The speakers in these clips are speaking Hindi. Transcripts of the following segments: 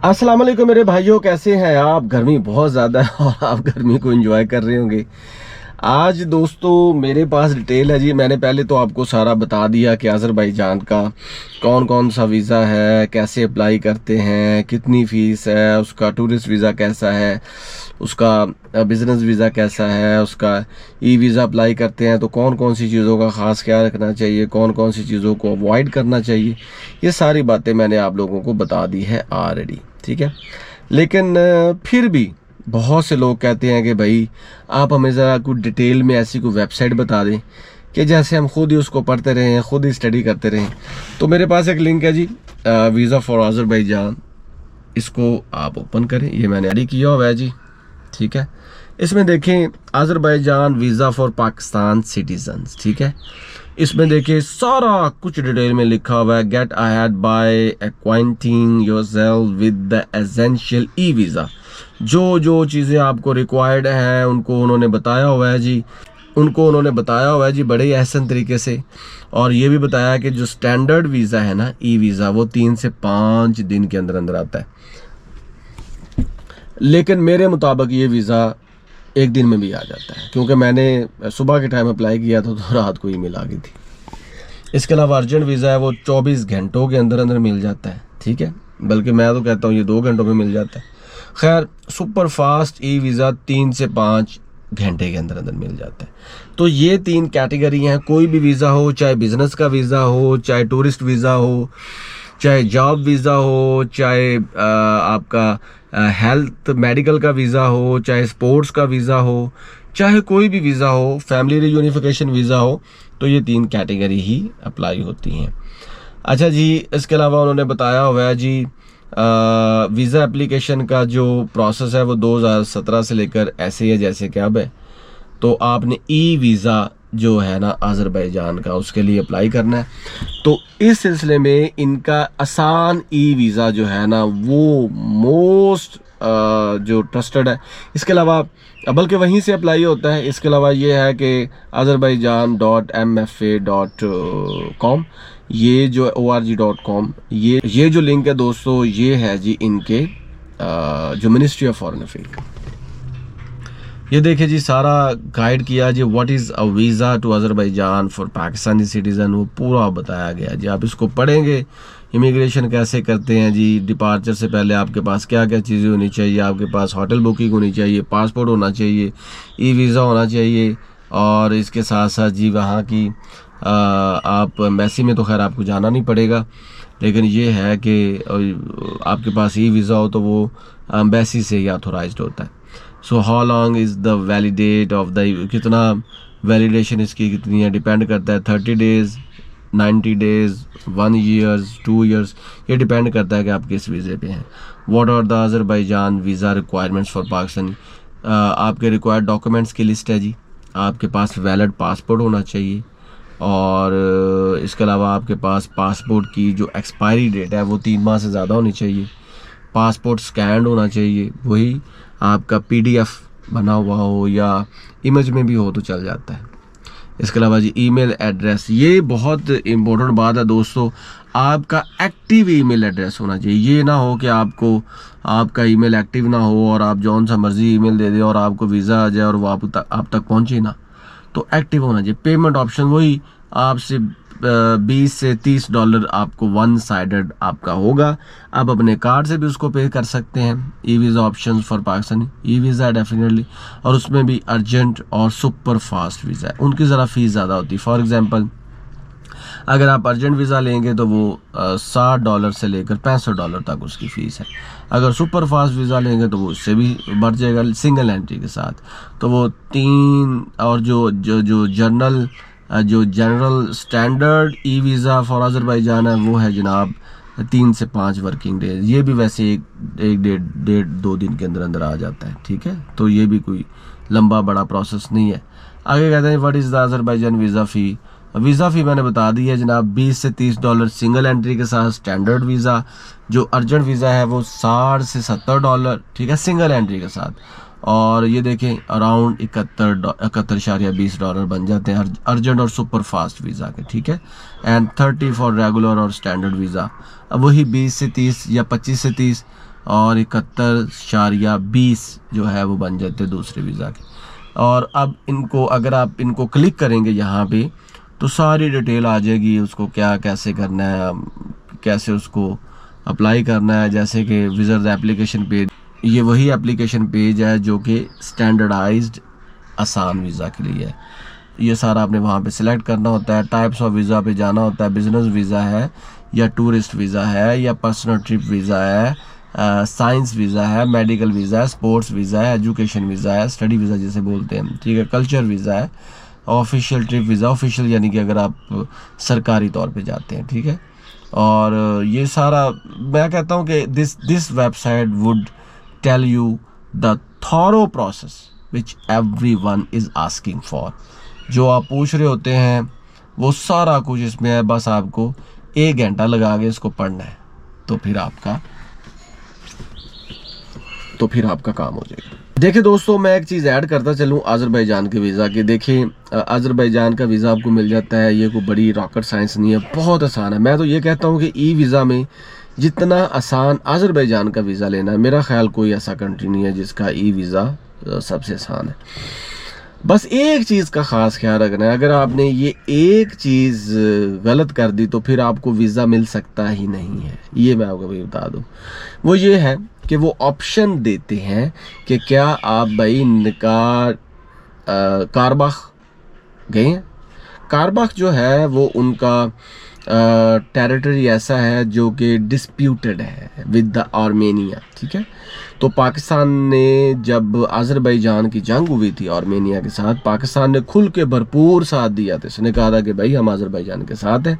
अस्सलाम वालेकुम मेरे भाइयों, कैसे हैं आप। गर्मी बहुत ज़्यादा है और आप गर्मी को एंजॉय कर रहे होंगे। आज दोस्तों मेरे पास डिटेल है जी। मैंने पहले तो आपको सारा बता दिया कि अज़रबैजान का कौन कौन सा वीज़ा है, कैसे अप्लाई करते हैं, कितनी फ़ीस है, उसका टूरिस्ट वीज़ा कैसा है, उसका बिज़नेस वीज़ा कैसा है, उसका ई वीज़ा अप्लाई करते हैं तो कौन कौन सी चीज़ों का ख़ास ख्याल रखना चाहिए, कौन कौन सी चीज़ों को अवॉइड करना चाहिए। ये सारी बातें मैंने आप लोगों को बता दी है ऑलरेडी, ठीक है। लेकिन फिर भी बहुत से लोग कहते हैं कि भाई आप हमें ज़रा कुछ डिटेल में ऐसी कोई वेबसाइट बता दें कि जैसे हम खुद ही उसको पढ़ते रहें, खुद ही स्टडी करते रहें। तो मेरे पास एक लिंक है जी, वीज़ा फॉर अज़रबैजान। इसको आप ओपन करें, ये मैंने रेडी किया हुआ है जी, ठीक है। इसमें देखें Azerbaijan visa for Pakistan citizens, ठीक है। इसमें देखिए सारा कुछ डिटेल में लिखा हुआ है। Get ahead by acquainting yourself with the essential e visa. जो जो चीज़ें आपको रिक्वायर्ड हैं उनको उन्होंने बताया हुआ है जी, बड़े एहसन तरीके से। और ये भी बताया कि जो स्टैंडर्ड वीज़ा है ना, ई वीज़ा, वो 3 से 5 दिन के अंदर अंदर आता है। लेकिन मेरे मुताबिक ये वीज़ा एक दिन में भी आ जाता है, क्योंकि मैंने सुबह के टाइम अप्लाई किया था तो रात को ईमेल आ गई थी। इसके अलावा अर्जेंट वीज़ा है, वो 24 घंटों के अंदर अंदर मिल जाता है, ठीक है। बल्कि मैं तो कहता हूँ ये 2 घंटों में मिल जाता है। खैर, सुपर फास्ट ई वीज़ा 3 से 5 घंटे के अंदर अंदर मिल जाता है। तो ये 3 कैटेगरी हैं। कोई भी वीज़ा हो, चाहे बिज़नेस का वीज़ा हो, चाहे टूरिस्ट वीज़ा हो, चाहे जॉब वीज़ा हो, चाहे आपका हेल्थ मेडिकल का वीज़ा हो, चाहे स्पोर्ट्स का वीज़ा हो, चाहे कोई भी वीज़ा हो, फैमिली रियूनिफिकेशन वीज़ा हो, तो ये 3 कैटेगरी ही अप्लाई होती हैं। अच्छा जी, इसके अलावा उन्होंने बताया हुआ है जी वीज़ा एप्लीकेशन का जो प्रोसेस है वो 2017 से लेकर ऐसे ही है जैसे कि अब है। तो आपने ई वीज़ा जो है ना अज़रबैजान का, उसके लिए अप्लाई करना है। तो इस सिलसिले में इनका आसान ई वीज़ा जो है ना वो मोस्ट जो ट्रस्टेड है। इसके अलावा बल्कि वहीं से अप्लाई होता है। इसके अलावा ये है कि azerbaijan.mfa.com, ये जो org.com, ये जो लिंक है दोस्तों, ये है जी इनके जो मिनिस्ट्री ऑफ फॉरेन अफेयर का। ये देखिए जी, सारा गाइड किया जी, what is a visa to Azerbaijan for Pakistani citizen, वो पूरा बताया गया जी। आप इसको पढ़ेंगे, इमिग्रेशन कैसे करते हैं जी, डिपार्चर से पहले आपके पास क्या क्या चीज़ें होनी चाहिए, आपके पास होटल बुकिंग होनी चाहिए, पासपोर्ट होना चाहिए, ई वीज़ा होना चाहिए, और इसके साथ साथ जी वहाँ की आप एम्बेसी में तो खैर आपको जाना नहीं पड़ेगा, लेकिन ये है कि आपके पास ई वीज़ा हो तो वो एम्बेसी से ही ऑथोराइज्ड होता है। So how long is the validity of the, कितना वैलिडेशन इसकी कितनी है, डिपेंड करता है 30 डेज़, 90 डेज़, 1 ईयर्स, 2 ईयर्स, ये डिपेंड करता है कि आप किस वीज़े पे हैं। What are the Azerbaijan visa requirements for Pakistan. आपके रिक्वायर्ड डॉक्यूमेंट्स की लिस्ट है जी। आपके पास वैलिड पासपोर्ट होना चाहिए, और इसके अलावा आपके पास पासपोर्ट की जो एक्सपायरी डेट है वो 3 माह से ज़्यादा होनी चाहिए। पासपोर्ट स्कैंड होना चाहिए, वही आपका PDF बना हुआ हो या इमेज में भी हो तो चल जाता है। इसके अलावा जी ईमेल एड्रेस, ये बहुत इम्पोर्टेंट बात है दोस्तों। आपका एक्टिव ईमेल एड्रेस होना चाहिए। ये ना हो कि आपका ईमेल एक्टिव ना हो और आप जौन सा मर्जी ईमेल दे दें और आपको वीज़ा आ जाए और वो आप तक पहुँचे ना। तो एक्टिव होना चाहिए। पेमेंट ऑप्शन वही आपसे $20 से $30 आपको वन साइडेड आपका होगा। आप अपने कार्ड से भी उसको पे कर सकते हैं। E visa option for Pakistani, e visa definitely, और उसमें भी अर्जेंट और सुपर फास्ट वीज़ा है, उनकी ज़रा फ़ीस ज़्यादा होती है। फॉर एग्जांपल, अगर आप अर्जेंट वीज़ा लेंगे तो वो $60 से लेकर $65 तक उसकी फ़ीस है। अगर सुपर फास्ट वीज़ा लेंगे तो वो उससे भी बढ़ जाएगा सिंगल एंट्री के साथ। तो वो 3, और जो general standard e visa for Azerbaijan है वो है जनाब 3 से 5 वर्किंग डेज। ये भी वैसे एक डेढ़ 2 दिन के अंदर अंदर आ जाता है, ठीक है। तो ये भी कोई लंबा बड़ा प्रोसेस नहीं है। आगे कहते हैं what is the Azerbaijan visa fee. Visa fee मैंने बता दी है जनाब, $20 से $30 सिंगल एंट्री के साथ स्टैंडर्ड वीज़ा। जो अर्जेंट वीज़ा है वो $60 से $70, ठीक है, सिंगल एंट्री के साथ। और ये देखें अराउंड 71.20 बन जाते हैं अर्जेंट और सुपर फास्ट वीज़ा के, ठीक है। एंड 30 फॉर रेगुलर और स्टैंडर्ड वीज़ा। अब वही 20 से 30 या 25 से 30 और 71.20 जो है वो बन जाते हैं दूसरे वीज़ा के। और अब इनको अगर आप इनको क्लिक करेंगे यहाँ पे तो सारी डिटेल आ जाएगी, उसको क्या कैसे करना है, कैसे उसको अप्लाई करना है। जैसे कि विज़र्स एप्लीकेशन पेज, ये वही एप्लीकेशन पेज है जो कि स्टैंडर्डाइज्ड आसान वीज़ा के लिए है। ये सारा आपने वहाँ पे सिलेक्ट करना होता है। टाइप्स ऑफ वीज़ा पे जाना होता है, बिजनेस वीज़ा है या टूरिस्ट वीज़ा है या पर्सनल ट्रिप वीज़ा है, साइंस वीज़ा है, मेडिकल वीज़ा है, स्पोर्ट्स वीज़ा है, एजुकेशन वीज़ा है, स्टडी वीज़ा जिसे बोलते हैं, ठीक है, कल्चर वीज़ा है, ऑफिशियल ट्रिप वीज़ा, ऑफिशियल यानी कि अगर आप सरकारी तौर पे जाते हैं, ठीक है। और ये सारा मैं कहता हूँ कि this website would tell you the thorough process which everyone is asking for. जो आप पूछ रहे होते हैं वो सारा कुछ इसमें है, बस आपको 1 घंटा लगा के इसको पढ़ना है तो फिर आपका काम हो जाएगा। देखिए दोस्तों, मैं एक चीज़ ऐड करता चलूँ अज़रबैजान के वीज़ा की। देखिए अज़रबैजान का वीज़ा आपको मिल जाता है, ये कोई बड़ी रॉकेट साइंस नहीं है, बहुत आसान है। मैं तो ये कहता हूँ कि ई वीज़ा में जितना आसान अज़रबैजान का वीज़ा लेना है, मेरा ख्याल कोई ऐसा कंट्री नहीं है जिसका ई वीज़ा सबसे आसान है। बस एक चीज़ का ख़ास ख्याल रखना है, अगर आपने ये एक चीज़ गलत कर दी तो फिर आपको वीज़ा मिल सकता ही नहीं है। ये मैं आपको भी बता दूँ, वो ये है कि वो ऑप्शन देते हैं कि क्या आप भाई कारबाख गए हैं। कारबाख जो है वो उनका टेरिटरी ऐसा है जो कि डिस्प्यूटेड है विद द आर्मेनिया, ठीक है। तो पाकिस्तान ने जब अज़रबैजान की जंग हुई थी आर्मेनिया के साथ, पाकिस्तान ने खुल के भरपूर साथ दिया था। इसने कहा था कि भाई हम अज़रबैजान के साथ हैं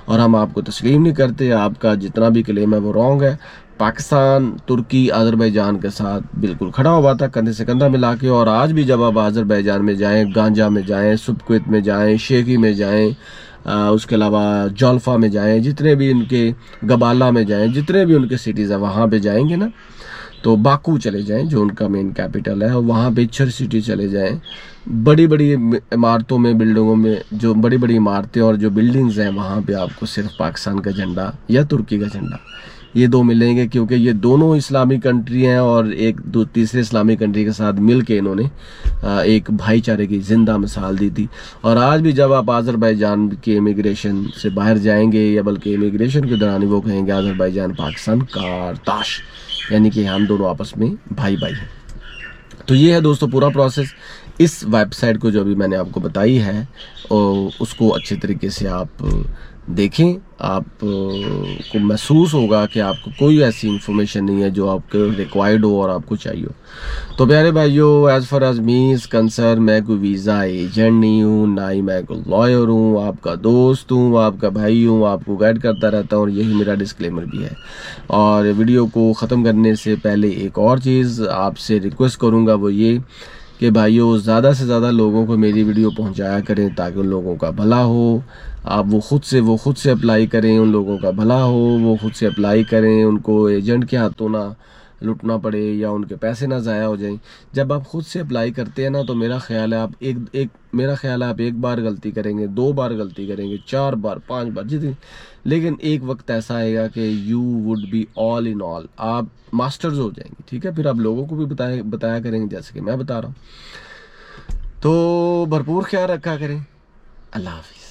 और हम आपको तस्लीम नहीं करते, आपका जितना भी क्लेम है वो रॉन्ग है। पाकिस्तान तुर्की अज़रबैजान के साथ बिल्कुल खड़ा हुआ था कंधे से कंधा मिला के। और आज भी जब आप अज़रबैजान में जाएँ, गांजा में जाएँ, सुबक्वित में जाएँ, शेखी में जाएँ, उसके अलावा जौल्फा में जाएँ, जितने भी उनके गबाला में जाएँ, जितने भी उनके सिटीज़ हैं वहाँ पे जाएंगे ना, तो बाकू चले जाएं जो उनका मेन कैपिटल है, और वहाँ पे इच्छर सिटी चले जाएं। बड़ी बड़ी इमारतों में, बिल्डिंगों में, जो बड़ी बड़ी इमारतें और जो बिल्डिंग्स हैं वहाँ पे आपको सिर्फ पाकिस्तान का झंडा या तुर्की का झंडा, ये दो मिलेंगे, क्योंकि ये दोनों इस्लामी कंट्री हैं और एक दो तीसरे इस्लामी कंट्री के साथ मिल के इन्होंने एक भाईचारे की जिंदा मिसाल दी थी। और आज भी जब आप अज़रबैजान के इमिग्रेशन से बाहर जाएंगे या बल्कि इमिग्रेशन के दौरान वो कहेंगे अज़रबैजान पाकिस्तान कारताश, यानी कि हम दोनों आपस में भाई भाई हैं। तो ये है दोस्तों पूरा प्रोसेस। इस वेबसाइट को जो अभी मैंने आपको बताई है और उसको अच्छे तरीके से आप देखें, आप को महसूस होगा कि आपको कोई ऐसी इंफॉर्मेशन नहीं है जो आपको रिक्वायर्ड हो और आपको चाहिए हो। तो प्यारे भाइयों, as far as me is concern, मैं कोई वीज़ा एजेंट नहीं हूँ, ना ही मैं कोई लॉयर हूँ, आपका दोस्त हूँ, आपका भाई हूँ, आपको गाइड करता रहता हूँ और यही मेरा डिस्क्लेमर भी है। और वीडियो को ख़त्म करने से पहले एक और चीज़ आपसे रिक्वेस्ट करूँगा, वो ये कि भाइयों ज़्यादा से ज़्यादा लोगों को मेरी वीडियो पहुंचाया करें ताकि उन लोगों का भला हो। आप वो खुद से अप्लाई करें, उन लोगों का भला हो, वो खुद से अप्लाई करें, उनको एजेंट के हाथों ना लुटना पड़े या उनके पैसे ना ज़ाया हो जाएं। जब आप खुद से अप्लाई करते हैं ना, तो मेरा ख्याल है आप एक बार गलती करेंगे, 2 बार गलती करेंगे, 4 बार, 5 बार, जितनी, लेकिन एक वक्त ऐसा आएगा कि you would be all in all, आप मास्टर्स हो जाएंगे, ठीक है। फिर आप लोगों को भी बताया करेंगे जैसे कि मैं बता रहा हूँ। तो भरपूर ख्याल रखा करें। अल्लाह हाफिज़।